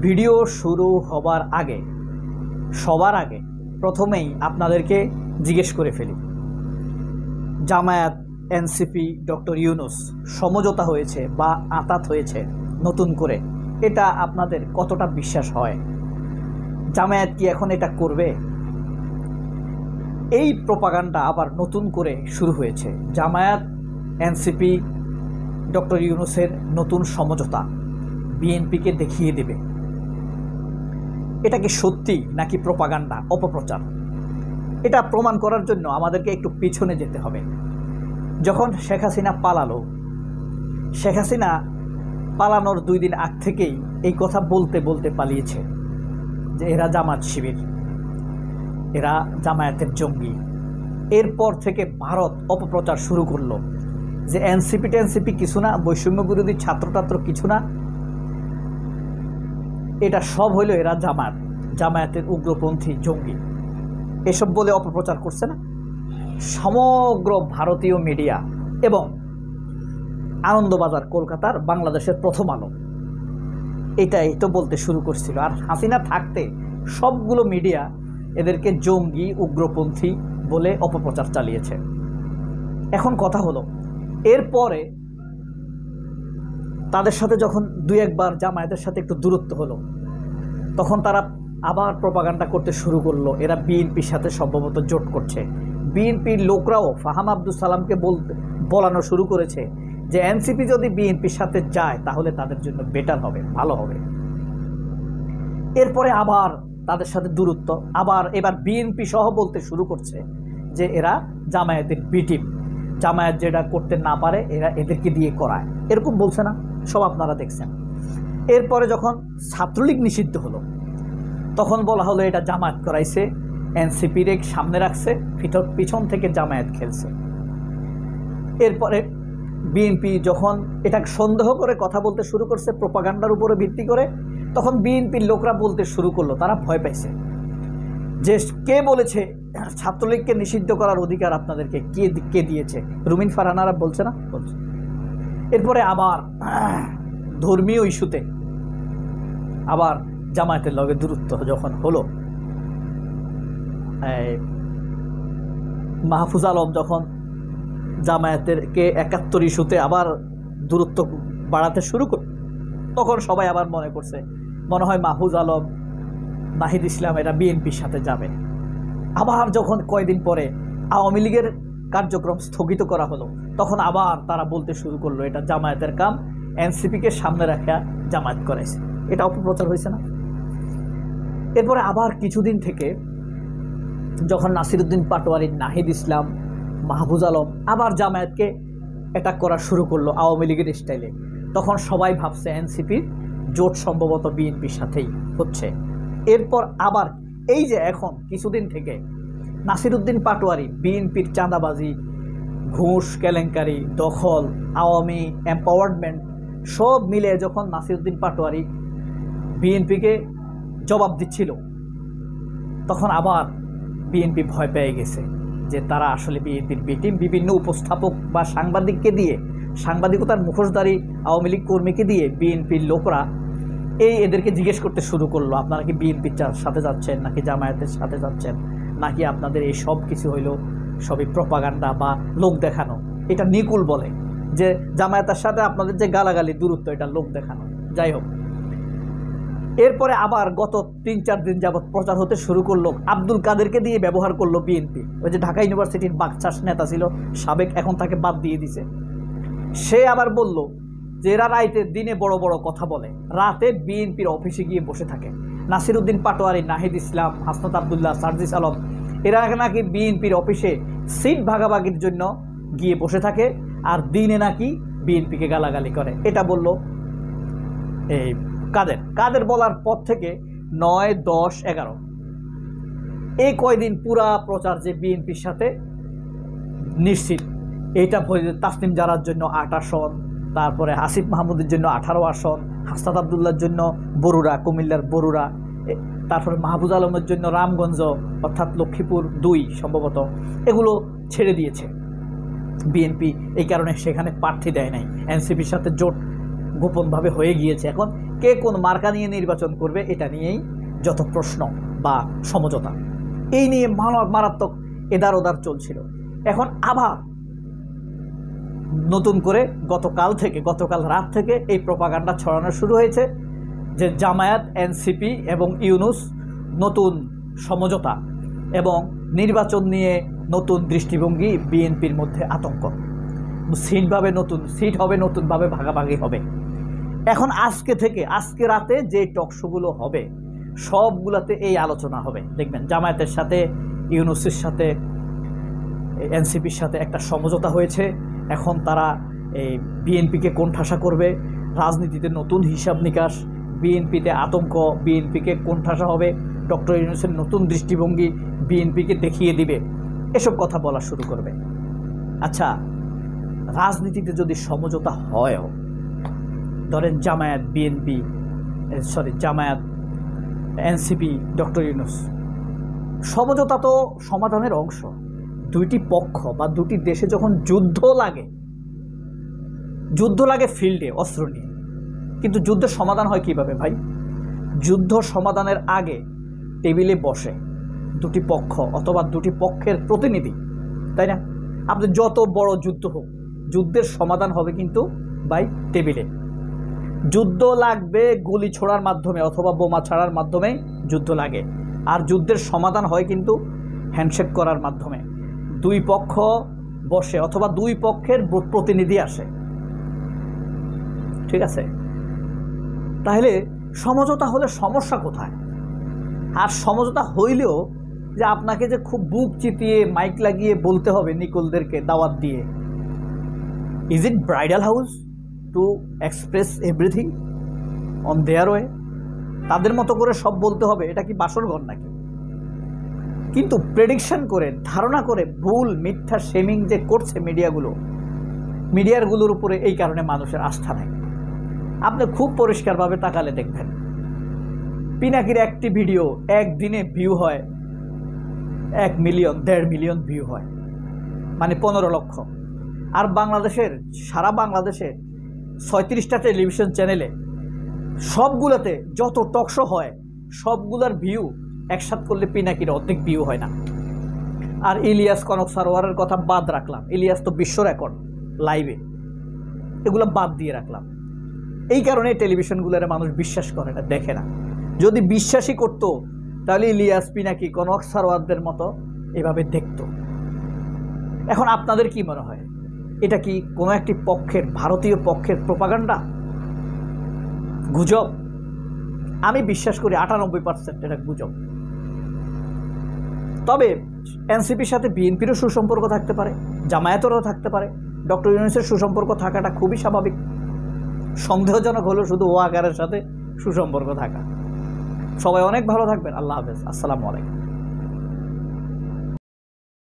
Video শুরু হবার আগে সবার আগে প্রথমেই আপনাদেরকে জিজ্ঞেস করে ফেলি, জামায়াত এনসিপি ডক্টর ইউনূস সমঝোতা হয়েছে বা আঁতাত হয়েছে নতুন করে, এটা আপনাদের কতটা বিশ্বাস হয়? জামায়াত কি এখন এটা করবে? এই প্রপাগান্ডা আবার নতুন করে শুরু হয়েছে। জামায়াত এনসিপি ডক্টর ইউনূসের নতুন সমঝোতা বিএনপিকে দেখিয়ে দেবে। এটা কি সত্যি নাকি প্রপাগান্ডা, অপপ্রচার? এটা প্রমাণ করার জন্য আমাদেরকে একটু পিছনে যেতে হবে। যখন শেখ হাসিনা পালালো, শেখ হাসিনা পালানোর 2 দিন আগ থেকেই এই কথা বলতে বলতে পালিয়েছে যে এরা জামাত শিবির, এরা জামায়াতের জঙ্গি। এরপর থেকে ভারত অপপ্রচার শুরু করলো যে এনসিপি কিছু না, বৈষম্য বিরোধী ছাত্র কিছু না, এটা সব হইল এরা জামায়াতের উগ্রপন্থী জঙ্গি, এসব বলে অপপ্রচার করছে না সমগ্র ভারতীয় মিডিয়া এবং আনন্দবাজার কলকাতার বাংলাদেশের প্রথম আলো। এটাই তো বলতে শুরু করছিল। আর হাসিনা থাকতে সবগুলো মিডিয়া এদেরকে জঙ্গি উগ্রপন্থী বলে অপপ্রচার চালিয়েছে। এখন কথা হলো, এরপরে তাদের সাথে যখন 2-1 বার জামায়াতের সাথে একটু দূরত্ব হলো, তখন তারা আবার প্রপাগান্ডা করতে শুরু করলো এরা বিএনপির সাথে সম্ভবত জোট করছে। বিএনপির লোকরাও ফাহাম আব্দুল সালামকে বলানো শুরু করেছে যে এনসিপি যদি বিএনপির সাথে যায় তাহলে তাদের জন্য বেটার হবে, ভালো হবে। এরপরে আবার তাদের সাথে দূরত্ব, আবার এবার বিএনপি সহ বলতে শুরু করছে যে এরা জামায়াতের বি টিম, জামায়াত যেটা করতে না পারে এরা এদেরকে দিয়ে করায়, এরকম বলছে না? সব আপনারা দেখছেন। এরপরে যখন ছাত্রলীগ নিষিদ্ধ হলো, তখন বলা হলো এটা জামায়াত করাইছে, এনসিপির সামনে রাখছে, পিছন থেকে জামায়াত খেলছে। এরপরে বিএনপি যখন এটা সন্দেহ করে কথা বলতে শুরু করছে প্রপাগান্ডার উপরে ভিত্তি করে, তখন বিএনপির লোকরা বলতে শুরু করলো, তারা ভয় পাইছে যে কে বলেছে ছাত্রলীগকে নিষিদ্ধ করার অধিকার আপনাদেরকে, কে দিয়েছে? রুমিন ফারহানারা বলছে না? বলছে। এরপরে আবার ধর্মীয় ইস্যুতে আবার জামায়াতের লগে দূরত্ব যখন হলো, মাহফুজ আলম যখন জামায়াতেরকে 71 ইস্যুতে আবার দূরত্ব বাড়াতে শুরু করল, তখন সবাই আবার মনে হয় মাহফুজ আলম, নাহিদ ইসলাম এরা বিএনপির সাথে যাবে। আবার যখন কয়েকদিন পরে আওয়ামী লীগের কার্যক্রম স্থগিত করা হলো, তখন আবার তারা বলতে শুরু করলো এটা জামায়াতের কাম, এনসিপিকে সামনে রাখা জামায়াত করেছে। এটা অপপ্রচার হয়েছে না? এরপরে আবার কিছুদিন থেকে যখন নাসিরউদ্দিন পাটোয়ারি, নাহিদ ইসলাম, মাহফুজ আলম আবার জামায়াতকে অ্যাটাক করা শুরু করলো আওয়ামী লীগের স্টাইলে, তখন সবাই ভাবছে এনসিপির জোট সম্ভবত বিএনপির সাথেই হচ্ছে। এরপর আবার এই যে এখন কিছুদিন থেকে নাসিরউদ্দিন পাটোয়ারি বিএনপির চাঁদাবাজি, ঘুষ কেলেঙ্কারি, দখল, আওয়ামী এম্পাওয়ারমেন্ট সব মিলে যখন নাসিরউদ্দিন পাটোয়ারি বিএনপিকে জবাব দিচ্ছিল, তখন আবার বিএনপি ভয় পেয়ে গেছে যে তারা আসলে বিএনপির বি টিম। বিভিন্ন উপস্থাপক বা সাংবাদিককে দিয়ে, সাংবাদিকতার মুখোশধারী আওয়ামী লীগ কর্মীকে দিয়ে বিএনপির লোকরা এদেরকে জিজ্ঞেস করতে শুরু করলো, আপনারা কি বিএনপির সাথে যাচ্ছেন নাকি জামায়াতের সাথে যাচ্ছেন, নাকি আপনাদের এই সব কিছু হইল সবই প্রপাগান্ডা বা লোক দেখানো? এটা নিকুল বলে যে জামায়াতের সাথে আপনাদের যে গালাগালি দূরত্ব, এটা লোক দেখানো। যাই হোক, এরপরে আবার গত 3-4 দিন যাবৎ প্রচার হতে শুরু করলো, আব্দুল কাদেরকে দিয়ে ব্যবহার করলো বিএনপি। ওই যে ঢাকা ইউনিভার্সিটির বাকচাষ নেতা ছিল সাবেক, এখন তাকে বাদ দিয়ে দিছে। সে আবার বলল যে এরা দিনে বড় বড় কথা বলে, রাতে বিএনপির অফিসে গিয়ে বসে থাকে। নাসিরউদ্দিন পাটোয়ারি, নাহিদ ইসলাম, হাসনাত আবদুল্লাহ, সার্জিস আলম এরা নাকি বিএনপির অফিসে সিট ভাগাভাগির জন্য গিয়ে বসে থাকে, আর দিনে নাকি বিএনপিকে গালাগালি করে। এটা বলল এই কাদের বলার পর থেকে 9, 10, 11 এই কয়দিন পুরা প্রচার যে বিএনপির সাথে নিশ্চিত। এইটা তাসনিম জারার জন্য 8 আসন, তারপরে আসিফ মাহমুদের জন্য 18 আসন, হাসনাত আবদুল্লাহর জন্য বরুড়া, কুমিল্লার বরুড়া, তারপরে মাহফুজ আলমের জন্য রামগঞ্জ অর্থাৎ লক্ষ্মীপুর 2 সম্ভবত, এগুলো ছেড়ে দিয়েছে বিএনপি। এই কারণে সেখানে প্রার্থী দেয় নাই, এনসিপির সাথে জোট গোপনভাবে হয়ে গিয়েছে। এখন কে কোন মার্কা নিয়ে নির্বাচন করবে এটা নিয়েই যত প্রশ্ন বা সমঝোতা, এই নিয়ে মারাত্মক এদার ওদার চলছিল। এখন আবার নতুন করে গতকাল রাত থেকে এই প্রপাগান্ডা ছড়ানো শুরু হয়েছে যে জামায়াত, এনসিপি এবং ইউনূস নতুন সমঝোতা এবং নির্বাচন নিয়ে নতুন দৃষ্টিভঙ্গি, বিএনপির মধ্যে আতঙ্ক, সিট হবে নতুনভাবে ভাগাভাগি হবে। এখন আজকে রাতে যে টকশোগুলো হবে সবগুলোতে এই আলোচনা হবে। দেখবেন জামায়াতের সাথে, ইউনূসের সাথে, এনসিপির সাথে একটা সমঝোতা হয়েছে। এখন তারা এই বিএনপিকে কোণঠাসা করবে, রাজনীতিতে নতুন হিসাব নিকাশ, বিএনপিতে আতঙ্ক, বিএনপিকে কোণঠাসা হবে, ডক্টর ইউনূসের নতুন দৃষ্টিভঙ্গি বিএনপিকে দেখিয়ে দিবে, এসব কথা বলা শুরু করবে। আচ্ছা, রাজনীতিতে যদি সমঝোতা হয়, ধরেন জামায়াত, এনসিপি, ডক্টর ইউনূস, সমঝোতা তো সমাধানের অংশ। দুইটি পক্ষ বা দুটি দেশে যখন যুদ্ধ লাগে ফিল্ডে অস্ত্র নিয়ে, কিন্তু যুদ্ধের সমাধান হয় কিভাবে ভাই? যুদ্ধ সমাধানের আগে টেবিলে বসে দুটি পক্ষ অথবা দুটি পক্ষের প্রতিনিধি, তাই না? আপনি যত বড় যুদ্ধ হোক, যুদ্ধের সমাধান হবে কিন্তু ভাই টেবিলে। যুদ্ধ লাগবে গুলি ছোড়ার মাধ্যমে অথবা বোমা ছাড়ার মাধ্যমে যুদ্ধ লাগে, আর যুদ্ধের সমাধান হয় কিন্তু হ্যান্ডশেক করার মাধ্যমে। দুই পক্ষ বসে অথবা দুই পক্ষের প্রতিনিধি আসে, ঠিক আছে? তাহলে সমঝোতা হলে সমস্যা কোথায়? আর সমঝোতা হইলেও যে আপনাকে যে খুব বুক চিতিয়ে মাইক লাগিয়ে বলতে হবে নিকলদেরকে দাওয়াত দিয়ে, is it bridal house to express everything on their way? তাদের মতো করে সব বলতে হবে? এটা কি বাসরঘর নাকি? কিন্তু প্রেডিকশন করে, ধারণা করে, ভুল মিথ্যা শেমিং যে করছে মিডিয়ারগুলোর উপরে, এই কারণে মানুষের আস্থা নেই। আপনি খুব পরিষ্কারভাবে তাকালে দেখবেন পিনাকির একটি ভিডিও একদিনে ভিউ হয় 1 মিলিয়ন, 1.5 মিলিয়ন ভিউ হয়, মানে 15 লক্ষ। আর সারা বাংলাদেশে 36টা টেলিভিশন চ্যানেলে সবগুলোতে যত টকশো হয় সবগুলোর ভিউ একসাথ করলে পিনাকির অর্ধেক ভিউ হয় না। আর ইলিয়াস কনক সারোয়ারের কথা বাদ রাখলাম, ইলিয়াস তো বিশ্ব রেকর্ড লাইভে, এগুলো বাদ দিয়ে রাখলাম। এই কারণে টেলিভিশনগুলোর মানুষ বিশ্বাস করে না, দেখে না। যদি বিশ্বাসই করতো তাহলে ইলিয়াস, পিনাকি, কনক সারোয়ারদের মতো এভাবে দেখত। এখন আপনাদের কি মনে হয়, এটা কি কোনো একটি পক্ষের, ভারতীয় পক্ষের প্রপাগান্ডা, গুজব? আমি বিশ্বাস করি 98% এটা গুজব। তবে এনসিপির সাথে বিএনপিরও সুসম্পর্ক থাকতে পারে, জামায়াতেরও থাকতে পারে, ডক্টর ইউনূসের সুসম্পর্ক থাকাটা খুবই স্বাভাবিক। সন্দেহজনক হলো শুধু ওয়াকারের সাথে সুসম্পর্ক থাকা। সবাই অনেক ভালো থাকবেন। আল্লাহ হাফেজ, আসসালামু আলাইকুম।